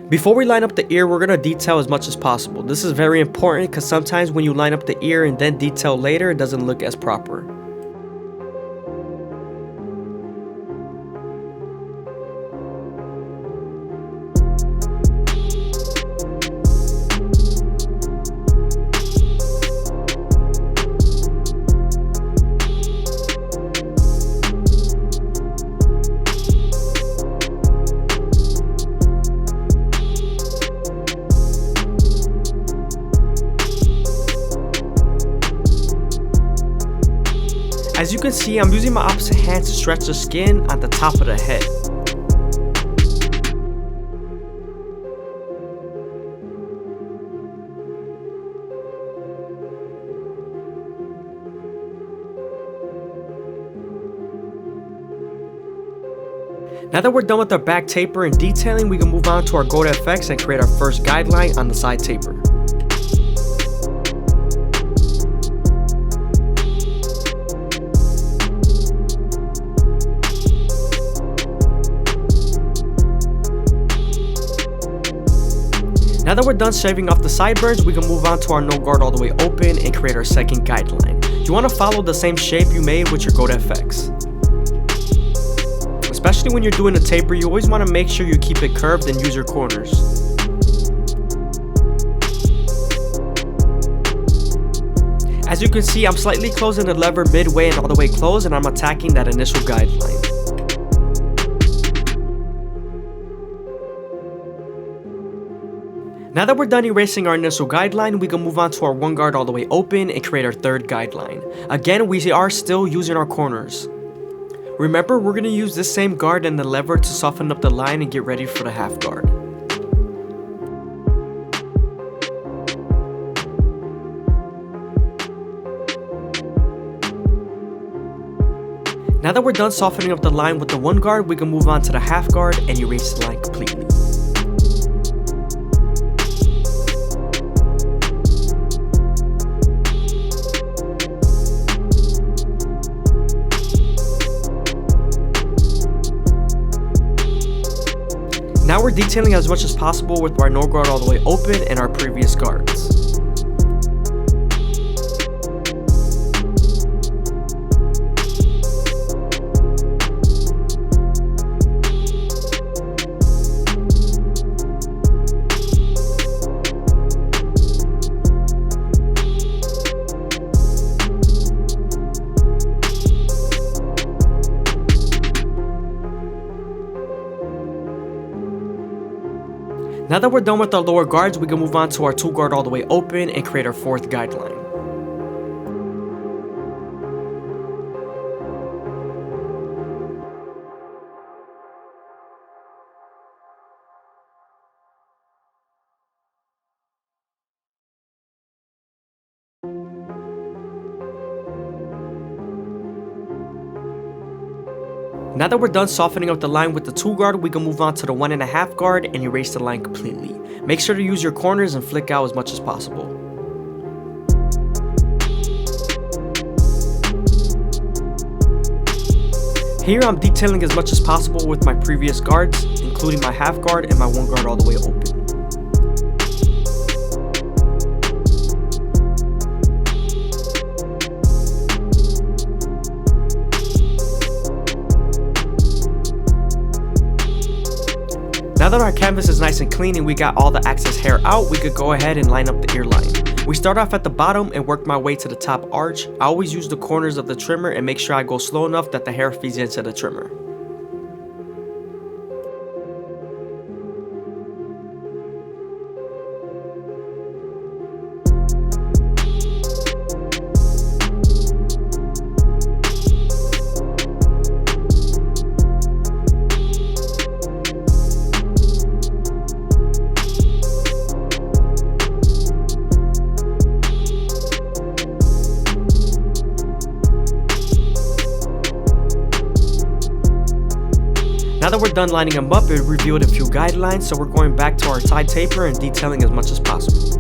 Before we line up the ear, we're going to detail as much as possible. This is very important because sometimes when you line up the ear and then detail later, it doesn't look as proper. As you can see, I'm using my opposite hand to stretch the skin on the top of the head. Now that we're done with our back taper and detailing, we can move on to our Go to FX and create our first guideline on the side taper. Now that we're done shaving off the sideburns, we can move on to our no guard all the way open and create our second guideline. You want to follow the same shape you made with your Go to FX. Especially when you're doing a taper, you always want to make sure you keep it curved and use your corners. As you can see, I'm slightly closing the lever midway and all the way closed, and I'm attacking that initial guideline. Now that we're done erasing our initial guideline, we can move on to our one guard all the way open and create our third guideline. Again, we are still using our corners. Remember, we're going to use this same guard and the lever to soften up the line and get ready for the half guard. Now that we're done softening up the line with the one guard, we can move on to the half guard and erase the line completely. Now we're detailing as much as possible with our no guard all the way open and our previous guards. Now that we're done with our lower guards, we can move on to our two guard all the way open and create our fourth guideline. Now that we're done softening up the line with the two guard, we can move on to the 1.5 guard and erase the line completely. Make sure to use your corners and flick out as much as possible. Here I'm detailing as much as possible with my previous guards, including my half guard and my one guard all the way open. Now that our canvas is nice and clean and we got all the excess hair out, we could go ahead and line up the ear line. We start off at the bottom and work my way to the top arch. I always use the corners of the trimmer and make sure I go slow enough that the hair feeds into the trimmer. Now that we're done lining them up, it revealed a few guidelines, so we're going back to our side taper and detailing as much as possible.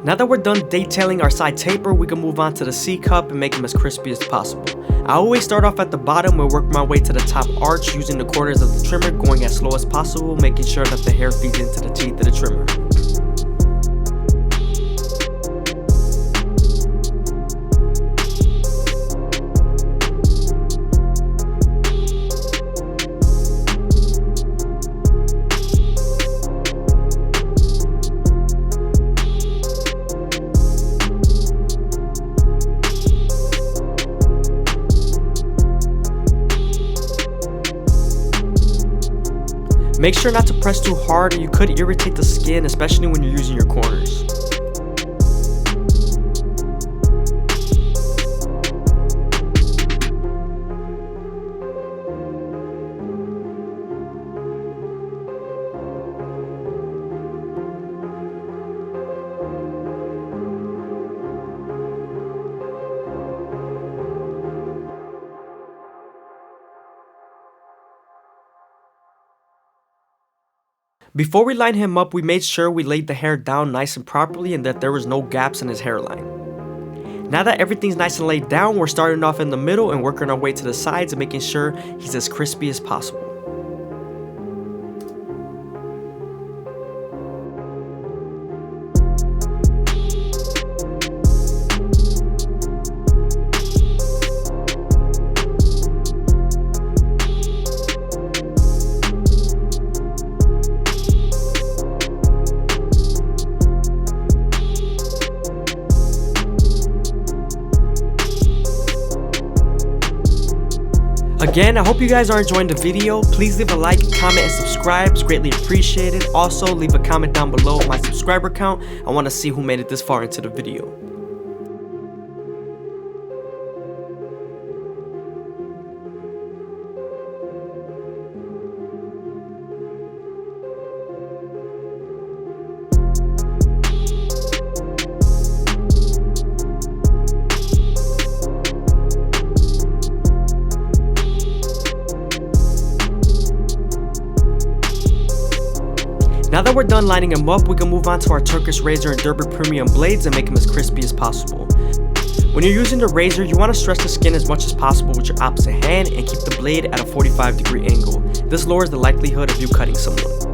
Now that we're done detailing our side taper, we can move on to the C-cup and make them as crispy as possible. I always start off at the bottom and work my way to the top arch using the corners of the trimmer, going as slow as possible, making sure that the hair feeds into the teeth of the trimmer. Make sure not to press too hard or you could irritate the skin, especially when you're using your corners. Before we line him up, we made sure we laid the hair down nice and properly and that there was no gaps in his hairline. Now that everything's nice and laid down, we're starting off in the middle and working our way to the sides and making sure he's as crispy as possible. Again, I hope you guys are enjoying the video. Please leave a like, comment, and subscribe. It's greatly appreciated. Also, leave a comment down below my subscriber count. I want to see who made it this far into the video. Now that we're done lining him up, we can move on to our Turkish razor and Derby premium blades and make them as crispy as possible. When you're using the razor, you want to stretch the skin as much as possible with your opposite hand and keep the blade at a 45-degree angle. This lowers the likelihood of you cutting someone.